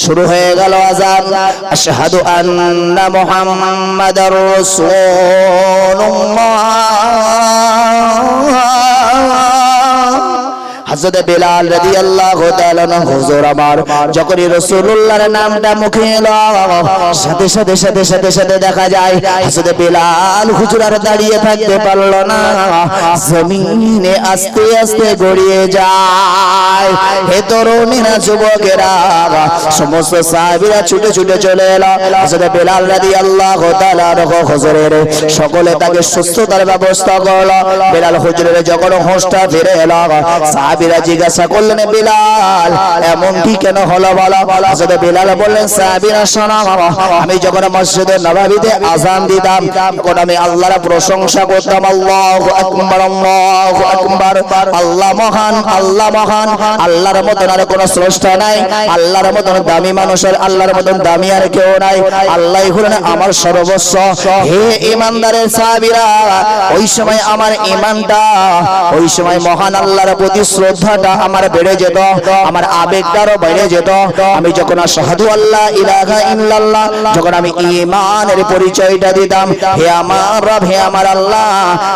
শুরু হয়ে গেল আযান। আশহাদু আন্না মুহাম্মাদার রাসূলুল্লাহ। হযরত বিলাল রাদিয়াল্লাহু তাআলা হুজুর আমার যখনই রাসূলুল্লাহর নামটা মুখে এলো সাথে সাথে সাথে সাথে সাথে দেখা যায় হযরত বিলাল হুজুর আর দাঁড়িয়ে থাকতে পারল না, জমিনে আস্তে আস্তে গড়িয়ে যায়। হে তরুণীরা যুবকেরা সমস্ত সাহাবীরা ছুটে ছুটে চলে এলো হযরত বিলাল রাদিয়াল্লাহু তাআলা হুজুরের, সকলে তাকে সুস্থতার ব্যবস্থা করলো। বিলাল হুজুরের যখন হোশটা ফিরে এলো সাহাবী সাহাবীরা জিজ্ঞাসা করলেন বিলাল এমনটি কেন হলো বলো হযরত বিলাল বললেন সাহাবীরা শোনো আমি যখন মসজিদে নববীতে আযান দিতাম তখন আমি আল্লাহর প্রশংসা করতাম আল্লাহু আকবার আল্লাহু আকবার আল্লাহ মহান আল্লাহর মতন আর কোনো স্রষ্টা নাই আল্লাহর মতন দামি মানুষের আল্লাহর মতন দামি আর কেউ নাই আল্লাহই হলেন আমার সর্বস্ব হে ঈমানদারের সাহাবীরা ওই সময় আমার ঈমানটা ওই সময় মহান আল্লাহর প্রতি শ্রদ্ধাটা আমার বেড়ে যেত আমার আবেগটারও বেড়ে যেত আমি যখন আশহাদু আল্লা ইলাহা ইল্লাল্লাহ যখন আমি ঈমানের পরিচয়টা দিতাম হে আমার রব হে আমার আল্লাহ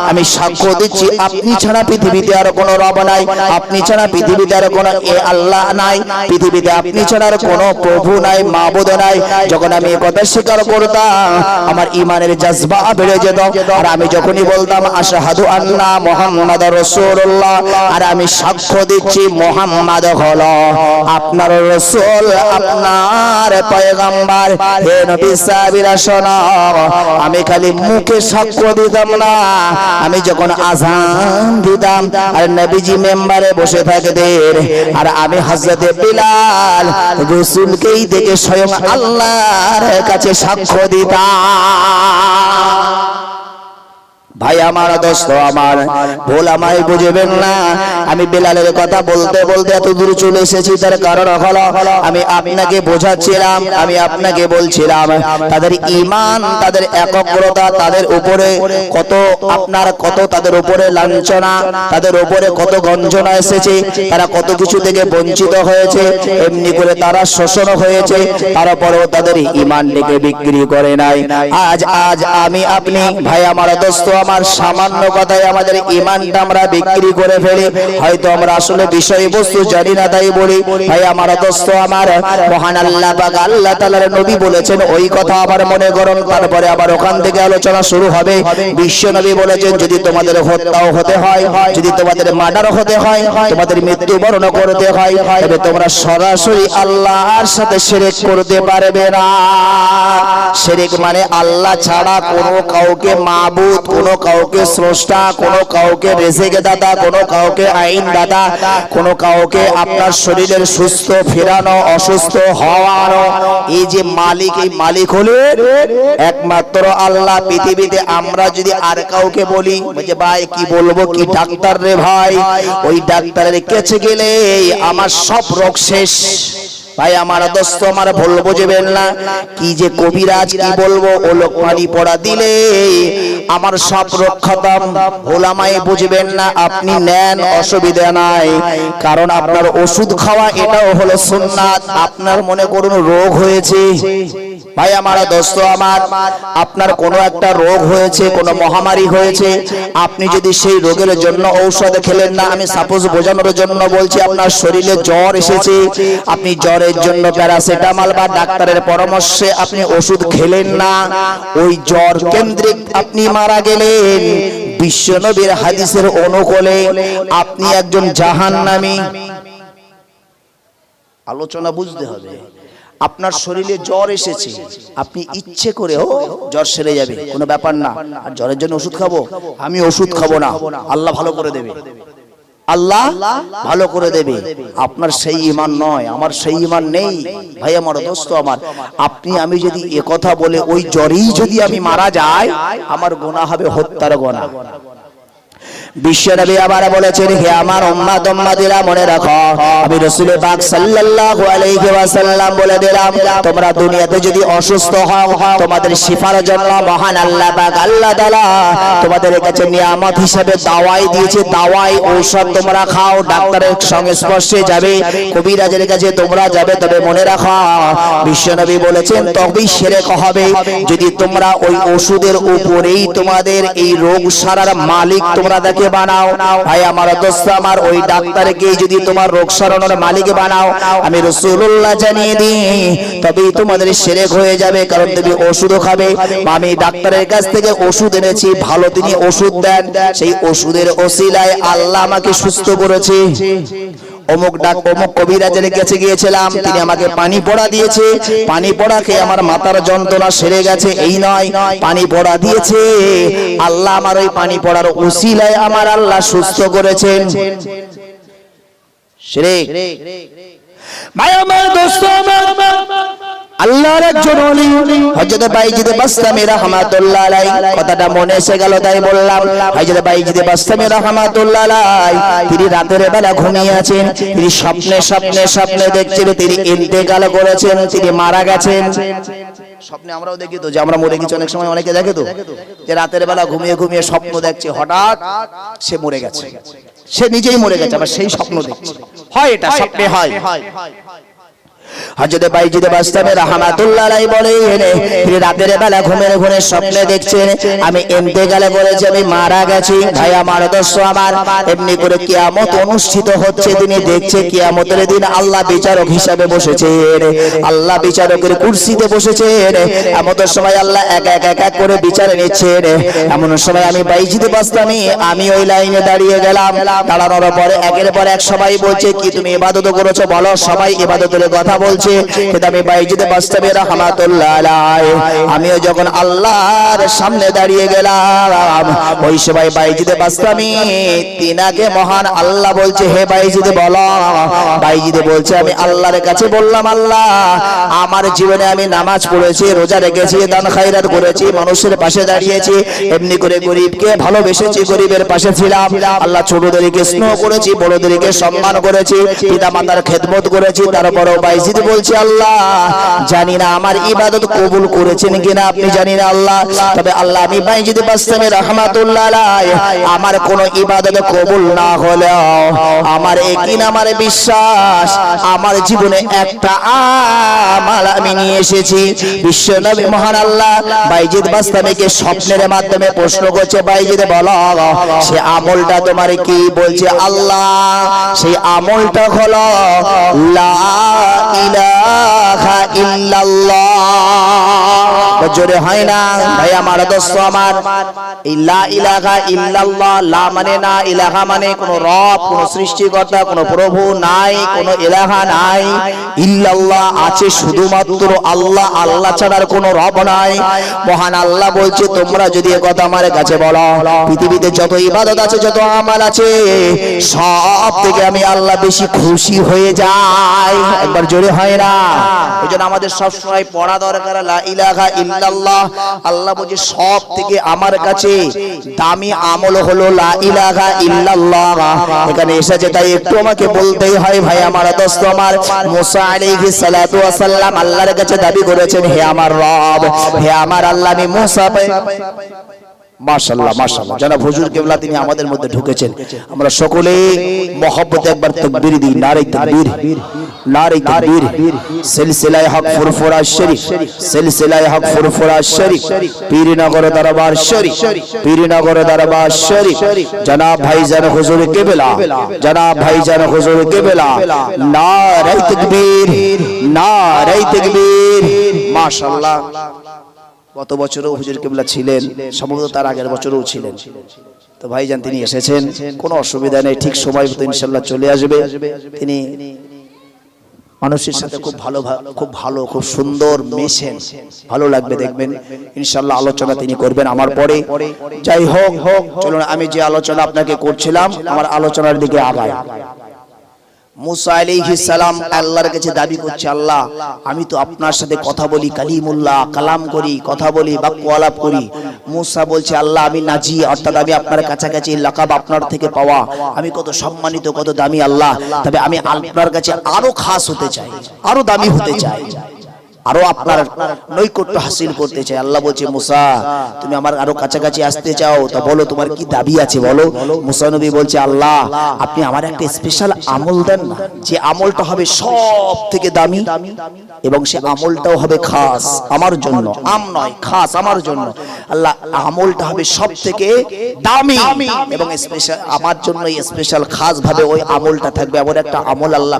আমি সাক্ষ্য দিচ্ছি আপনি ছাড়া পৃথিবীতে আর কোনো রব নাই আপনি ছাড়া পৃথিবীতে আর কোনো আল্লাহ নাই পৃথিবীতে আপনি ছাড়া আর কোনো প্রভু নাই মাবুদ নাই যখন আমি এই কথা স্বীকার করতাম আমার ঈমানের জজবা বেড়ে যেত আর আমি যখনই বলতাম আশহাদু আন্না মুহাম্মাদুর রাসূলুল্লাহ আর আমি সাক্ষ্য দিচ্ছি মুহাম্মদ হলো আপনার রাসূল আপনার পয়গম্বর হে নবী সাহাবীরা শোনো আমি খালি মুখে সাক্ষ্য দিতাম না আমি যখন আযান দিতাম আর নবীজি মেম্বারে বসে থাকতেন আর আমি হযরত বিলাল রাসূলকেই দেখে স্বয়ং আল্লাহর কাছে সাক্ষ্য দিতাম ভাই আমার দোস্ত আমার ভুল আমায় বুঝবেন না আমি বিলালের কথা বলতে বলতে এত দূর চলে এসেছি তার কারণ হলো আমি আপনাকে বোঝাচ্ছিলাম আমি আপনাকে বলছিলাম তাদের ঈমান তাদের একগ্রতা তাদের উপরে কত তাদের উপরে লাঞ্ছনা তাদের উপরে কত গঞ্জনা এসেছে তারা কত কিছু থেকে বঞ্চিত হয়েছে এমনি করে তারা শোষণ হয়েছে তারপরেও তাদের ঈমানটাকে বিক্রি করে নাই আজ আমি আপনি ভাই আমার দোস্ত আমার সামান্য কথায় আমাদের ঈমানটা আমরা বিক্রি করে ফেলি হয়তো আমরা আসলে বিষয়বস্তু জানি না তাই বলি ভাই আমার দোস্ত আমার মহান আল্লাহ পাক আল্লাহ তাআলার নবী বলেছেন ওই কথা আবার মনে করুন তারপরে আবার ওখান থেকে আলোচনা শুরু হবে বিশ্ব নবী বলেছেন যদি তোমাদের হত্যাও হতে হয় যদি তোমাদের মার্ডার হতে হয় তোমাদের মৃত্যুবরণ করতে হয় তবে তোমরা সরাসরি আল্লাহর সাথে শিরক করতে পারবে না শিরক মানে আল্লাহ ছাড়া কোনো কাউকে মাবুদ কোনো কাউকে স্রষ্টা কোনো কাউকে রিজিক দাতা কোনো কাউকে আইন দাতা কোনো কাউকে আপনার শরীরের সুস্থ ফেরানো অসুস্থ হওয়ানো এই যে মালিক এই মালিক হলেন একমাত্র আল্লাহ পৃথিবীতে আমরা যদি আর কাউকে বলি যে ভাই কি বলবো কি ডাক্তার রে ভাই ওই ডাক্তারের কাছে গেলে আমার সব রোগ শেষ ভাই আমার দোস্ত আমার ভুল বুঝবেন না কি যে কবিরাজ কি বলবো ও লোক পানি পড়া দিলে আমার সব রোগ খতম ওলামায়ে বুঝবেন না আপনি নেন অসুবিধা নাই কারণ আপনার ওষুধ খাওয়া এটাও হলো সুন্নাত আপনার মনে করুন রোগ হয়েছে ভাই আমার দোস্ত আমার আপনার কোনো একটা রোগ হয়েছে কোনো মহামারী হয়েছে আপনি যদি সেই রোগের জন্য ঔষধ খেলেন না আমি সাপোজ বোঝানোর জন্য বলছি আপনার শরীরে জ্বর এসেছে আপনি জ্বরের জন্য প্যারাসিটামল বা ডাক্তারের পরামর্শে আপনি ওষুধ খেলেন না ওই জ্বর কেন্দ্রিক আপনি মারা গেলেন বিশ্ব নবীর হাদিসের অনুকূলে আপনি একজন জাহান্নামী আলোচনা বুঝতে হবে আপনার শরীরে জ্বর এসেছে আপনি ইচ্ছে করেও জ্বর সেরে যাবে কোনো ব্যাপার না আর জ্বরের জন্য ওষুধ খাবো আমি ওষুধ খাবো না আল্লাহ ভালো করে দেবে আল্লাহ ভালো করে দেবে আপনার সেই ঈমান নয় আমার সেই ঈমান নেই ভাই আমার দোস্ত আমার আপনি আমি যদি এ কথা বলে ওই জ্বরেই যদি আমি মারা যাই আমার গুনাহ হবে হত্যার গুনাহ বিশ্বনবী আবার বলেছেন হে আমার উম্মত উম্মতিরা মনে রাখো আমি রাসূল পাক সাল্লাল্লাহু আলাইহি ওয়াসাল্লাম বলে দিলাম তোমরা দুনিয়াতে যদি অসুস্থ হও তোমাদের শিফার জন্য মহান আল্লাহ পাক আল্লাহ তাআলা তোমাদের কাছে নিয়ামত হিসেবে দাওয়াই দিয়েছে দাওয়াই ঔষধ তোমরা খাও ডাক্তারের সংস্পর্শে যাবে কবিরাজের কাছে তোমরা যাবে তবে মনে রাখো বিশ্বনবী বলেছেন তবেই শিরক হবে যদি তোমরা ওই ওষুধের উপরেই তোমাদের এই রোগ সারার মালিক তোমরা দেখে বানাও ভাই আমার দোস্ত আমার ওই ডাক্তারকে যদি তোমার রোগ সারানোর মালিক বানাও আমি রাসূলুল্লাহ জানিয়ে দিই তবেই তোমাদের শিরক হয়ে যাবে কারণ তুমি ওষুধ খাবে আমি ডাক্তারের কাছ থেকে ওষুধ এনেছি ভালো তিনি ওষুধ দেন সেই ওষুধের ওসিলায় আল্লাহ আমাকে সুস্থ করেছে অমুক কবিরাজের কাছে গিয়েছিলাম তিনি আমাকে পানি পড়া দিয়েছে পানি পড়া খেয়ে আমার মাথার যন্ত্রণা সেরে গেছে এই নয় পানি পড়া দিয়েছে আল্লাহ আমার ওই পানি পড়ার উসিলায় আমার আল্লাহ সুস্থ করেছেন শিরক। ভাই আমার, দোস্ত আমার, আল্লাহর একজন ওলি হযরত বাইজিদ বাসতামি রাহমাতুল্লাহ আলাইহি, কথাটা মনে এসে গেল তাই বললাম। হযরত বাইজিদ বাসতামি রাহমাতুল্লাহ আলাইহি তিনি রাতের বেলা ঘুমিয়ে আছেন, তিনি স্বপ্নে দেখছেন তিনি ইন্তেকাল করেছেন, তিনি মারা গেছেন। স্বপ্নে আমরাও দেখি তো যে আমরা মরে গেছি, অনেক সময় অনেকে দেখে তো যে রাতের বেলা ঘুমিয়ে স্বপ্ন দেখছে হঠাৎ সে মরে গেছে, সে নিজেই মরে গেছে, আবার সেই স্বপ্ন দেখছে। হয় এটা স্বপ্নে হয়। হযরত বাইজিদ বাসতামি রাহমাতুল্লাহ আলাইহি বলেন তিনি রাতের বেলা ঘুমের স্বপ্নে দেখছেন আমি ইন্তেকাল করেছি, আমি মারা গেছি। ভাই আমার, দোস্ত আমার, এমনি করে কিয়ামত অনুষ্ঠিত হচ্ছে, তিনি দেখছে কিয়ামতের দিন আল্লাহ বিচারক হিসাবে বসেছেন, আল্লাহ বিচারকের কুরসিতে বসেছেন। এমন সময় আল্লাহ এক করে বিচার নিচ্ছেন। এমন সময় আমি বাইজিদ বাসতামি আমি ওই লাইনে দাঁড়িয়ে গেলাম। দাঁড়ানোর পরে একের পর এক সবাই বলছে কি তুমি ইবাদত করেছো বলো, সবাই ইবাদতের কথা বলছে। কিন্তু আমি বাইজিদ বাসতামি রাহমাতুল্লাহ আলাইহি আমিও যখন আল্লাহর সামনে দাঁড়িয়ে গেলাম, ওই সময় বাইজিদ বাসতামি তিনাকে মহান আল্লাহ বলছে হে বাইজিদ বলো। বাইজিদ বলছে আমি আল্লাহর কাছে বললাম আল্লাহ আমার জীবনে আমি নামাজ পড়েছি, রোজা রেখেছি, দান খায়রাত করেছি, মানুষের পাশে দাঁড়িয়েছি, এমনি করে গরিবকে ভালোবেসেছি, গরিবের পাশে ছিলাম। আল্লাহ ছোটদেরকে স্নেহ করেছি, বড়দেরকে সম্মান করেছি, পিতা মাতার খেদমত করেছি। তারপরেও বাইজিদ বলছে আল্লাহ জানি না আমার ইবাদত কবুল করেছেন কিনা আপনি জানি না আল্লাহ, তবে আল্লাহ আমি বাইজিদ বাসতামি রাহমাতুল্লাহ আলাইহি আমার কোন ইবাদত কবুল না হলেও আমার ইয়াকিন, আমার বিশ্বাস, আমার জীবনে একটা আমল আমি নিয়ে এসেছি। বিশ্বনবী মহান আল্লাহ বাইজিদ বাসতামিকে স্বপ্নের মাধ্যমে প্রশ্ন করছে বাইজিদ বলো সে আমলটা তোমার কি? বলছে আল্লাহ সেই আমলটা হলো লা ইলাহা ইল্লাল্লাহ। জোরে হয় না ভাই আমার, দোস্ত আমার, এই লা ইলাহা ইল্লাল্লাহ, লা মানে না, ইলাহা মানে কোন রব, কোন সৃষ্টিকর্তা, কোন প্রভু নাই, কোন ইলাহা নাই। ইল্লাল্লাহ আছে শুধুমাত্র আল্লাহ, আল্লাহ ছাড়ার কোন রব নাই। মহান আল্লাহ বলছে তোমরা যদি এই কথা আমার কাছে বলো পৃথিবীতে যত ইবাদত আছে, যত আমাল আছে, সব থেকে আমি আল্লাহ বেশি খুশি হয়ে যাই। একবার জোরে হয় না? এজন্য আমাদের সব সময় পড়া দরকার লা ইলাহা ইল্লাল্লাহ। আল্লাহ বলছে সব থেকে আমার কাছে দামি আমল হলো লা ইলাহা ইল্লাল্লাহ। এখানে এসেছে তাই একটু আমাকে বলতেই হয় ভাই আমার, দোস্ত আমার। মুসা আলাইহিস সালাতু ওয়াস সালাম আল্লাহর কাছে দাবি করেছেন হে আমার রব, হে আমার আল্লাহ, আমি মুসা মাশাআল্লাহ মাশাআল্লাহ জনাব হুজুর কিবলা তিনি আমাদের মধ্যে ঢুকেছেন। আমরা সকলে মহব্বতে একবার তাকবীর দিই, নারে তাকবীর, নারে তাকবীর। সিলসিলায়ে হক ফুরফুরা শরীফ, সিলসিলায়ে হক ফুরফুরা শরীফ, পীরনগর দরবার শরীফ, পীরনগর দরবার শরীফ, জনাব ভাইজান হুজুর কিবলা, জনাব ভাইজান হুজুর কিবলা, নারে তাকবীর, নারে তাকবীর। মাশাআল্লাহ গত বছরও হুজুর কিবলা ছিলেন, সম্ভবত তার আগের বছরও ছিলেন। তো ভাইজান তিনি এসেছেন, কোনো অসুবিধা নেই, ঠিক সময় মতো ইনশাআল্লাহ চলে আসবে। তিনি মানুষের সাথে খুব ভালো খুব সুন্দর মেশেন, ভালো লাগবে দেখবেন ইনশাআল্লাহ। আলোচনা তিনি করবেন আমার পরে। যাই হোক, চলুন আমি যে আলোচনা আপনাকে করছিলাম আমার আলোচনার দিকে আগাই। মুসা আলাইহিস সালাম আল্লাহর কাছে দাবি করছে আল্লাহ আমি তো আপনার সাথে কথা বলি, কালিমুল্লাহ, কালাম করি, কথা বলি, বাক্য আলাপ করি। মুসা বলছে আল্লাহ আমি নাজি, অর্থাৎ আমি আপনার কাছাকাছি, লাকাব আপনার থেকে পাওয়া, আমি কত সম্মানিত, কত দামি আল্লাহ, তবে আমি আপনার কাছে আরো খাস হতে চাই, আরো দামি হতে চাই, আরো আপনার নৈকট্য হাসিল করতে চাই। আল্লাহ বলছে মুসা তুমি আমার আরো কাছাকাছি আসতে চাও, তা বলো তোমার কি দাবি আছে বলো। মুসা নবী বলছে আল্লাহ আপনি আমার একটা স্পেশাল আমল দেন না, যে আমলটা হবে সব থেকে দামি এবং সে আমলটাও হবে খাস আমার জন্য, আম নয় খাস আমার জন্য। আল্লাহ আমলটা হবে সব থেকে দামি এবং স্পেশাল আমার জন্য, স্পেশাল খাস ভাবে ওই আমলটা থাকবে। এমন একটা আমল আল্লাহ